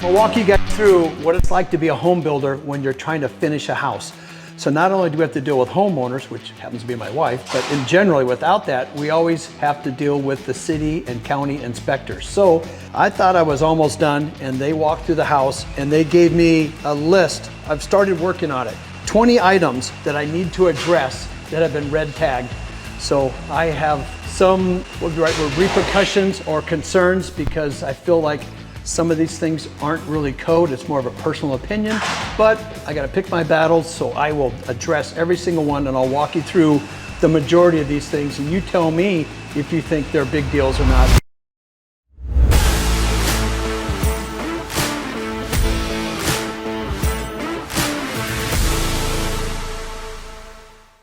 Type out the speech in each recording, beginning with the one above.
I'll walk you guys through what it's like to be a home builder when you're trying to finish a house. So not only do we have to deal with homeowners, which happens to be my wife, but in generally without that, we always have to deal with the city and county inspectors. So I thought I was almost done, and they walked through the house and they gave me a list. I've started working on it. 20 items that I need to address that have been red tagged. So I have some repercussions or concerns because I feel like some of these things aren't really code, it's more of a personal opinion, but I gotta pick my battles, so I will address every single one and I'll walk you through the majority of these things and you tell me if you think they're big deals or not.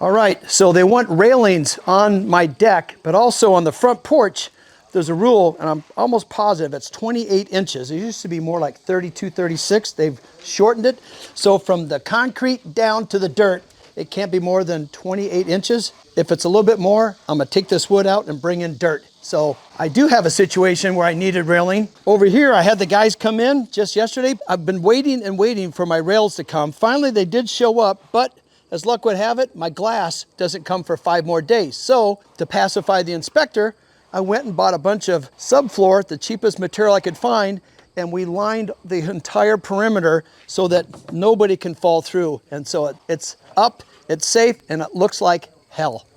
All right, so they want railings on my deck, but also on the front porch. There's a rule, and I'm almost positive it's 28 inches. It used to be more like 32, 36. They've shortened it. So from the concrete down to the dirt, it can't be more than 28 inches. If it's a little bit more, I'm gonna take this wood out and bring in dirt. So I do have a situation where I needed railing. Over here, I had the guys come in just yesterday. I've been waiting and waiting for my rails to come. Finally, they did show up, but as luck would have it, my glass doesn't come for 5 more days. So to pacify the inspector, I went and bought a bunch of subfloor, the cheapest material I could find, and we lined the entire perimeter so that nobody can fall through. And so it's up, it's safe, and it looks like hell.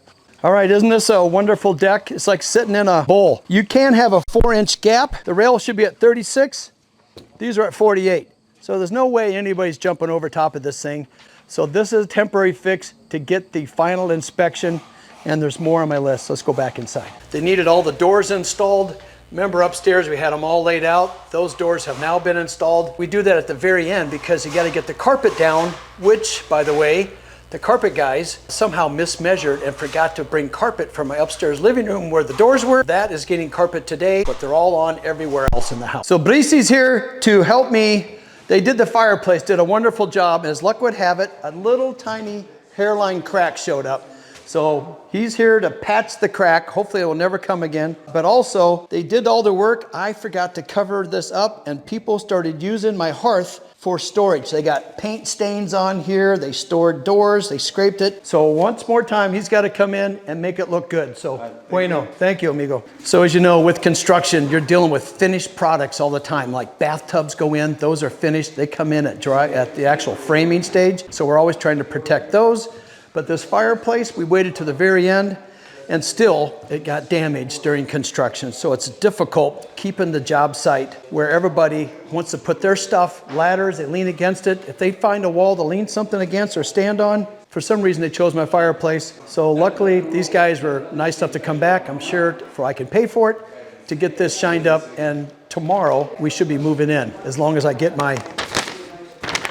All right, isn't this a wonderful deck? It's like sitting in a bowl. You can have a 4-inch gap. The rail should be at 36. These are at 48. So there's no way anybody's jumping over top of this thing. So this is a temporary fix to get the final inspection. And there's more on my list. Let's go back inside. They needed all the doors installed. Remember upstairs, we had them all laid out. Those doors have now been installed. We do that at the very end because you got to get the carpet down, which, by the way, the carpet guys somehow mismeasured and forgot to bring carpet from my upstairs living room where the doors were. That is getting carpet today, but they're all on everywhere else in the house. So Brisi's here to help me. They did the fireplace, did a wonderful job. And as luck would have it, a little tiny hairline crack showed up. So he's here to patch the crack. Hopefully it will never come again. But also, they did all the work. I forgot to cover this up and people started using my hearth for storage. They got paint stains on here. They stored doors. They scraped it. So once more time, he's got to come in and make it look good. So bueno. Thank you, amigo. So as you know, with construction, you're dealing with finished products all the time. Like bathtubs go in. Those are finished. They come in at the actual framing stage. So we're always trying to protect those. But this fireplace, we waited to the very end and still it got damaged during construction. So it's difficult keeping the job site where everybody wants to put their stuff, ladders, they lean against it. If they find a wall to lean something against or stand on, for some reason they chose my fireplace. So luckily these guys were nice enough to come back. I'm sure I can pay for it to get this shined up, and tomorrow we should be moving in as long as I get my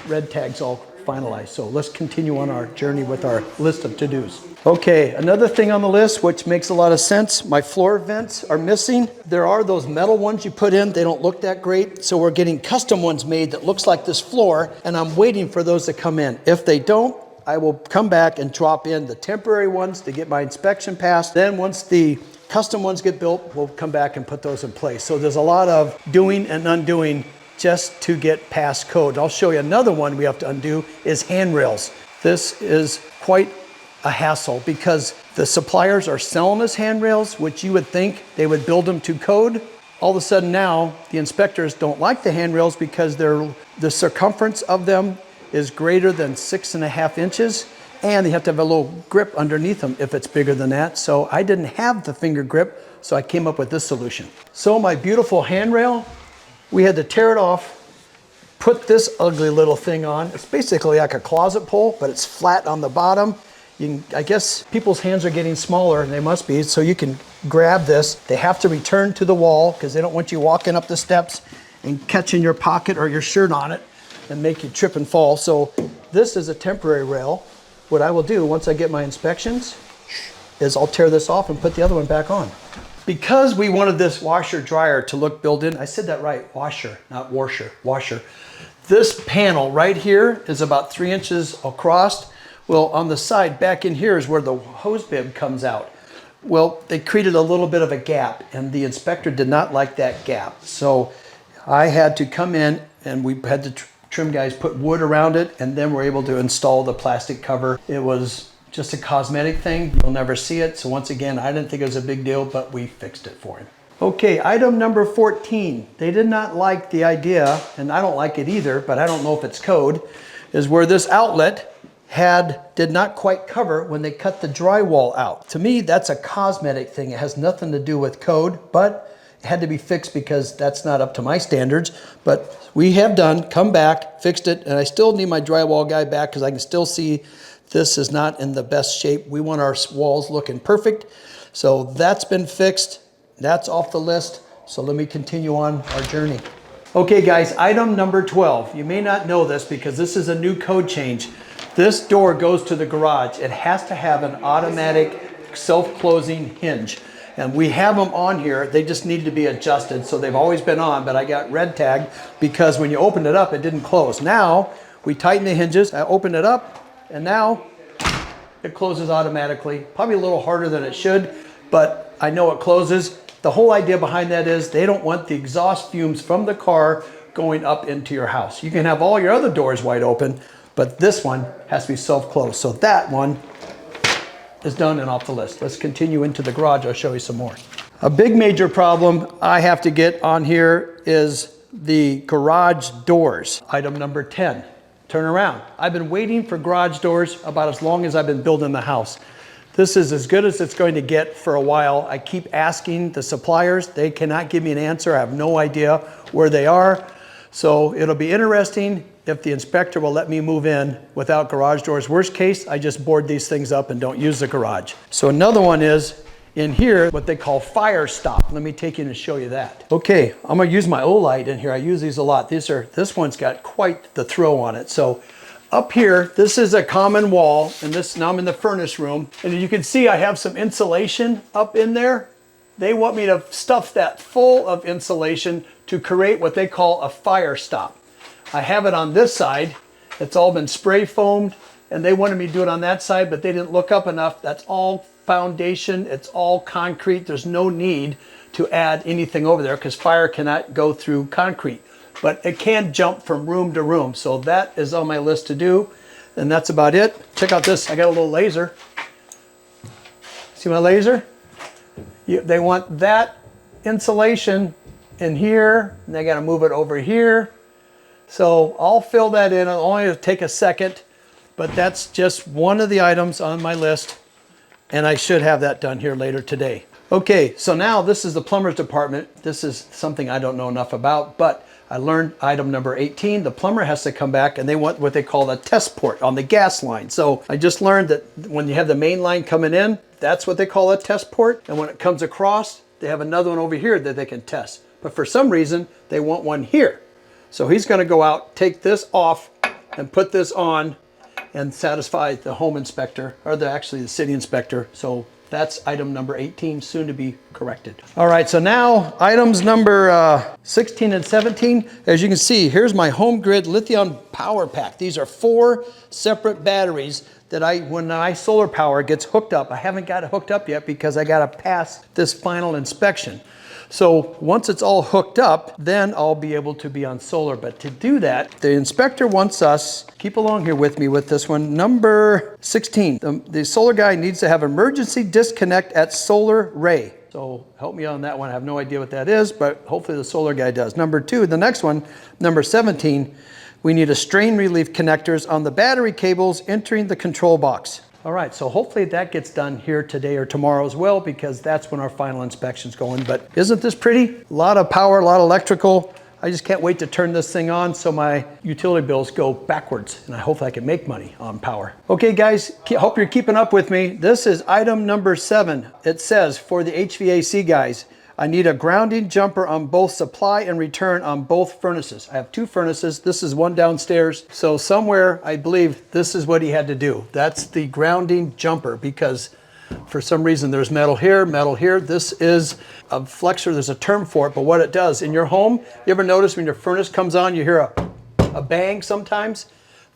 red tags all finalized. So let's continue on our journey with our list of to-dos. Okay, another thing on the list, which makes a lot of sense, my floor vents are missing. There are those metal ones you put in, they don't look that great. So we're getting custom ones made that looks like this floor, and I'm waiting for those to come in. If they don't, I will come back and drop in the temporary ones to get my inspection passed. Then once the custom ones get built, we'll come back and put those in place. So there's a lot of doing and undoing just to get past code. I'll show you another one we have to undo is handrails. This is quite a hassle because the suppliers are selling us handrails, which you would think they would build them to code. All of a sudden now, the inspectors don't like the handrails because the circumference of them is greater than 6.5 inches, and they have to have a little grip underneath them if it's bigger than that. So I didn't have the finger grip, so I came up with this solution. So my beautiful handrail, we had to tear it off, put this ugly little thing on. It's basically like a closet pole, but it's flat on the bottom. I guess people's hands are getting smaller, and they must be, so you can grab this. They have to return to the wall because they don't want you walking up the steps and catching your pocket or your shirt on it and make you trip and fall. So this is a temporary rail. What I will do once I get my inspections is I'll tear this off and put the other one back on. Because we wanted this washer dryer to look built in, I said that right, washer, not washer, washer. This panel right here is about 3 inches across. Well, on the side back in here is where the hose bib comes out. Well, they created a little bit of a gap, and the inspector did not like that gap. So I had to come in and we had the trim guys put wood around it, and then we're able to install the plastic cover. It was just a cosmetic thing. You'll never see it. So once again, I didn't think it was a big deal, but we fixed it for him. Okay, item number 14. They did not like the idea, and I don't like it either, but I don't know if it's code, is where this outlet did not quite cover when they cut the drywall out. To me, that's a cosmetic thing. It has nothing to do with code, but it had to be fixed because that's not up to my standards. But we have come back, fixed it, and I still need my drywall guy back because I can still see this is not in the best shape. We want our walls looking perfect. So that's been fixed. That's off the list. So let me continue on our journey. Okay guys, item number 12. You may not know this because this is a new code change. This door goes to the garage. It has to have an automatic self-closing hinge. And we have them on here. They just need to be adjusted. So they've always been on, but I got red tagged because when you opened it up, it didn't close. Now we tighten the hinges. I open it up and now it closes automatically. Probably a little harder than it should, but I know it closes. The whole idea behind that is they don't want the exhaust fumes from the car going up into your house. You can have all your other doors wide open, but this one has to be self-closed. So that one is done and off the list. Let's continue into the garage. I'll show you some more. A big major problem I have to get on here is the garage doors. Item number 10, turn around. I've been waiting for garage doors about as long as I've been building the house. This is as good as it's going to get for a while. I keep asking the suppliers. They cannot give me an answer. I have no idea where they are. So it'll be interesting if the inspector will let me move in without garage doors. Worst case, I just board these things up and don't use the garage. So another one is in here, what they call fire stop. Let me take you and show you that. Okay, I'm gonna use my OLight in here. I use these a lot. This one's got quite the throw on it. So up here, this is a common wall, and now I'm in the furnace room. And you can see I have some insulation up in there. They want me to stuff that full of insulation to create what they call a fire stop. I have it on this side. It's all been spray foamed, and they wanted me to do it on that side, but they didn't look up enough. That's all foundation. It's all concrete. There's no need to add anything over there because fire cannot go through concrete, but it can jump from room to room. So that is on my list to do, and that's about it. Check out this. I got a little laser. See my laser? They want that insulation in here, and they got to move it over here. So I'll fill that in. It'll only take a second, but that's just one of the items on my list, and I should have that done here later today. Okay, so now this is the plumber's department. This is something I don't know enough about, but I learned item number 18. The plumber has to come back and they want what they call a test port on the gas line. So I just learned that when you have the main line coming in, that's what they call a test port. And when it comes across, they have another one over here that they can test. But for some reason, they want one here. So he's gonna go out, take this off and put this on and satisfy the home inspector, or actually the city inspector. So that's item number 18, soon to be corrected. All right, so now items number 16 and 17. As you can see, here's my home grid lithium power pack. These are 4 separate batteries that when my solar power gets hooked up, I haven't got it hooked up yet because I gotta pass this final inspection. So once it's all hooked up, then I'll be able to be on solar. But to do that, the inspector wants us, keep along here with me with this one, number 16. The solar guy needs to have emergency disconnect at solar ray. So help me on that one. I have no idea what that is, but hopefully the solar guy does. Number 2, the next one, number 17, we need a strain relief connectors on the battery cables entering the control box. All right, so hopefully that gets done here today or tomorrow as well, because that's when our final inspection's going. But isn't this pretty? A lot of power, a lot of electrical. I just can't wait to turn this thing on so my utility bills go backwards, and I hope I can make money on power. Okay guys, hope you're keeping up with me. This is item number 7. It says for the HVAC guys, I need a grounding jumper on both supply and return on both furnaces. I have 2 furnaces. This is one downstairs. So somewhere, I believe this is what he had to do. That's the grounding jumper, because for some reason there's metal here, metal here. This is a flexor. There's a term for it, but what it does in your home, you ever notice when your furnace comes on, you hear a bang sometimes?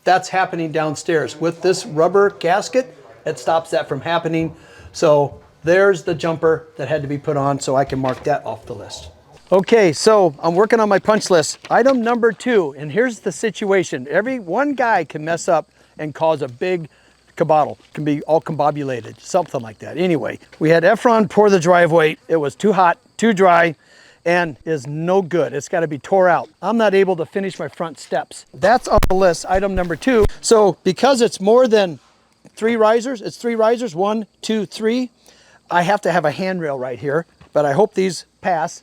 That's happening downstairs. With this rubber gasket, it stops that from happening. So there's the jumper that had to be put on, so I can mark that off the list. Okay, so I'm working on my punch list. Item number 2, and here's the situation. One guy can mess up and cause a big caboodle. Can be all combobulated, something like that. Anyway, we had Efron pour the driveway. It was too hot, too dry, and is no good. It's got to be tore out. I'm not able to finish my front steps. That's on the list, item number 2. So because it's more than 3 risers, it's 3 risers, 1, 2, 3. I have to have a handrail right here, but I hope these pass.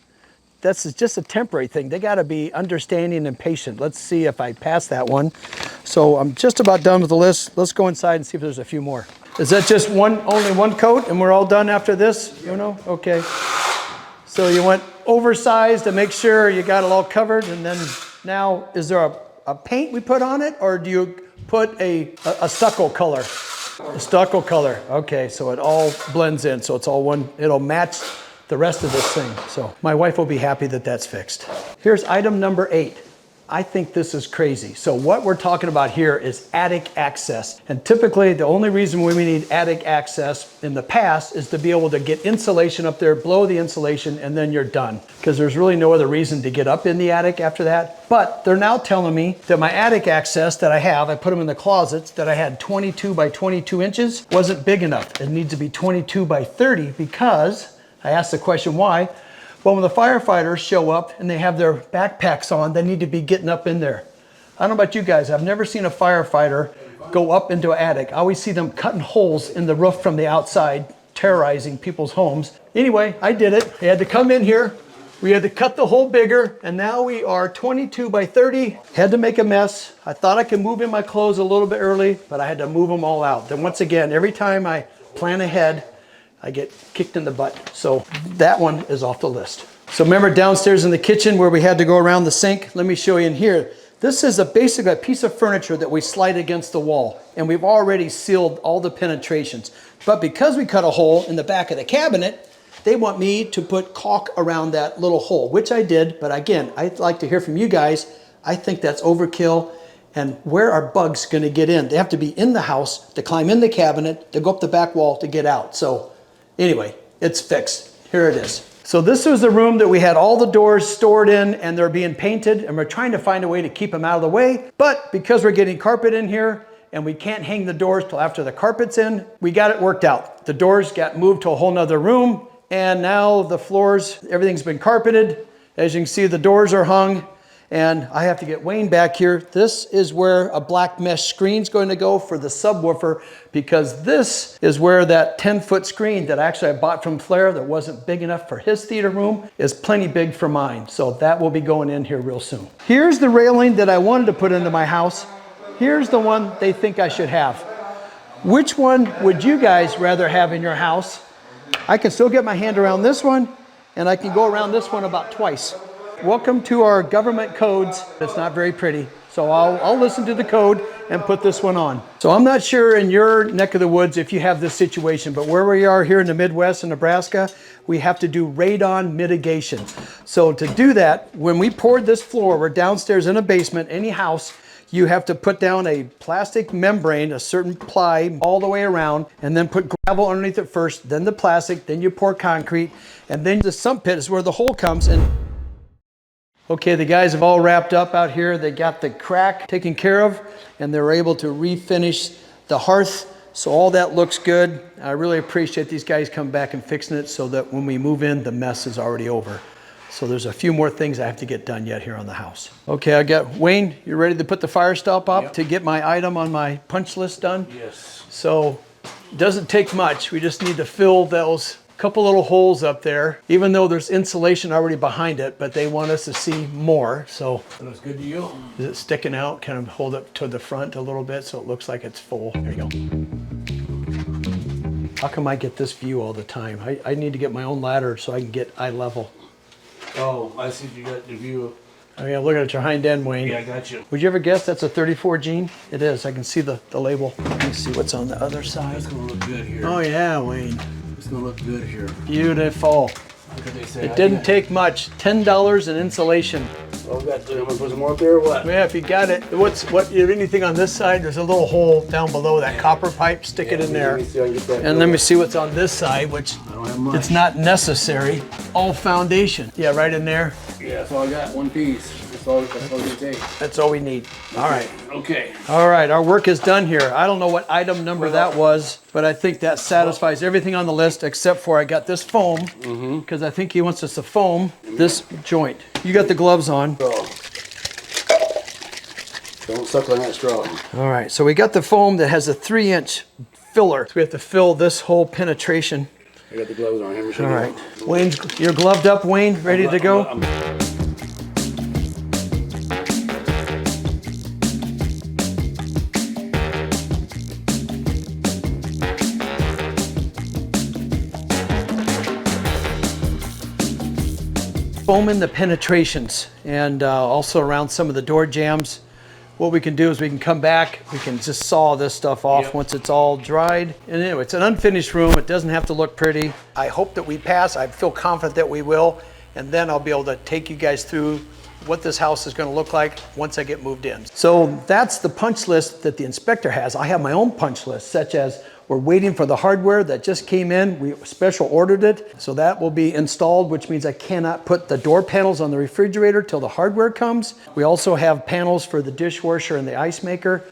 That's just a temporary thing. They got to be understanding and patient. Let's see if I pass that one. So I'm just about done with the list. Let's go inside and see if there's a few more. Is that just only one coat and we're all done after this? You know? Okay. So you went oversized to make sure you got it all covered, and then now, is there a paint we put on it, or do you put a stucco color? A stucco color. Okay, so it all blends in, so it's all one. It'll match the rest of this thing. So my wife will be happy that that's fixed. Here's item number 8. I think this is crazy. So what we're talking about here is attic access. And typically the only reason we need attic access in the past is to be able to get insulation up there, blow the insulation, and then you're done. Because there's really no other reason to get up in the attic after that. But they're now telling me that my attic access that I put them in the closets, that I had 22 by 22 inches, wasn't big enough. It needs to be 22 by 30 because I asked the question why. Well, when the firefighters show up and they have their backpacks on, they need to be getting up in there. I don't know about you guys, I've never seen a firefighter go up into an attic. I always see them cutting holes in the roof from the outside, terrorizing people's homes. Anyway, I did it. They had to come in here. We had to cut the hole bigger, and now we are 22 by 30. Had to make a mess. I thought I could move in my clothes a little bit early, but I had to move them all out. Then once again, every time I plan ahead, I get kicked in the butt. So that one is off the list. So remember downstairs in the kitchen where we had to go around the sink? Let me show you in here. This is basically a piece of furniture that we slide against the wall, and we've already sealed all the penetrations. But because we cut a hole in the back of the cabinet, they want me to put caulk around that little hole, which I did. But again, I'd like to hear from you guys. I think that's overkill. And where are bugs gonna get in? They have to be in the house to climb in the cabinet, to go up the back wall to get out. So anyway, it's fixed. Here it is. So this was the room that we had all the doors stored in, and they're being painted, and we're trying to find a way to keep them out of the way. But because we're getting carpet in here and we can't hang the doors till after the carpet's in, we got it worked out. The doors got moved to a whole nother room, and now the floors, everything's been carpeted. As you can see, the doors are hung. And I have to get Wayne back here. This is where a black mesh screen's going to go for the subwoofer, because this is where that 10-foot screen that actually I bought from Flair that wasn't big enough for his theater room is plenty big for mine. So that will be going in here real soon. Here's the railing that I wanted to put into my house. Here's the one they think I should have. Which one would you guys rather have in your house? I can still get my hand around this one, and I can go around this one about twice. Welcome to our government codes. It's not very pretty, so I'll listen to the code and put this one on. So I'm not sure in your neck of the woods if you have this situation, but where we are here in the Midwest in Nebraska, we have to do radon mitigation. So to do that, when we poured this floor, we're downstairs in a basement, any house, you have to put down a plastic membrane, a certain ply all the way around, and then put gravel underneath it first, then the plastic, then you pour concrete, and then the sump pit is where the hole comes in. Okay, the guys have all wrapped up out here. They got the crack taken care of, and they're able to refinish the hearth. So all that looks good. I really appreciate these guys coming back and fixing it so that when we move in, the mess is already over. So there's a few more things I have to get done yet here on the house. Okay, I got Wayne, you ready to put the fire stop up to get my item on my punch list done? Yes. So it doesn't take much. We just need to fill those couple little holes up there, even though there's insulation already behind it, but they want us to see more. So That looks good to you. is it sticking out? Kind of hold it to the front a little bit so it looks like it's full. There you go. How come I get this view all the time? I need to get my own ladder so I can get eye level. Oh, I see you got the view. Oh yeah, looking at your hind end, Wayne. Yeah, I got you. Would you ever guess that's a 34 gene? It is. I can see the label. Let me see what's on the other side. It's gonna look good here. Oh yeah, Wayne. It's gonna look good here. Beautiful. What did they say? It didn't take much. $10 in insulation. Oh, I'm gonna put some more up there or what? Yeah, if you got it. You have anything on this side? There's a little hole down below that copper pipe. Stick it in there. Let me see if I can get that And let me see what's on this side, which I don't have much. it's not necessary. All foundation. Yeah, right in there. Yeah, that's all I got. One piece. That's all it's gonna take. That's all we need. All right. Okay. All right, our work is done here. I don't know what item number that was, but I think that satisfies everything on the list except for I got this foam, because I think he wants us to foam this joint. You got the gloves on. Don't suck on that straw. All right, so we got the foam that has a 3-inch filler. So we have to fill this whole penetration. I got the gloves on. All right, Wayne, you're gloved up, Wayne, ready to go? Foam in the penetrations and also around some of the door jambs. What we can do is we can come back, we can just saw this stuff off once it's all dried. And anyway, it's an unfinished room. It doesn't have to look pretty. I hope that we pass. I feel confident that we will. And then I'll be able to take you guys through what this house is going to look like once I get moved in. So that's the punch list that the inspector has. I have my own punch list, such as we're waiting for the hardware that just came in. We special ordered it. So that will be installed, which means I cannot put the door panels on the refrigerator till the hardware comes. We also have panels for the dishwasher and the ice maker.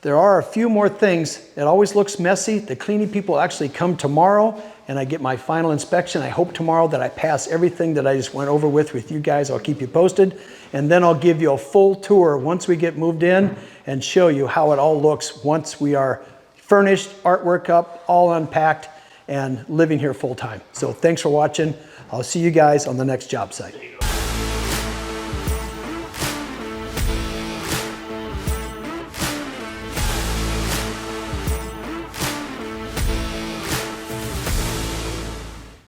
There are a few more things. It always looks messy. The cleaning people actually come tomorrow and I get my final inspection. I hope tomorrow that I pass everything that I just went over with you guys. I'll keep you posted. And then I'll give you a full tour once we get moved in and show you how it all looks once we are furnished, artwork up, all unpacked, and living here full time. So thanks for watching. I'll see you guys on the next job site.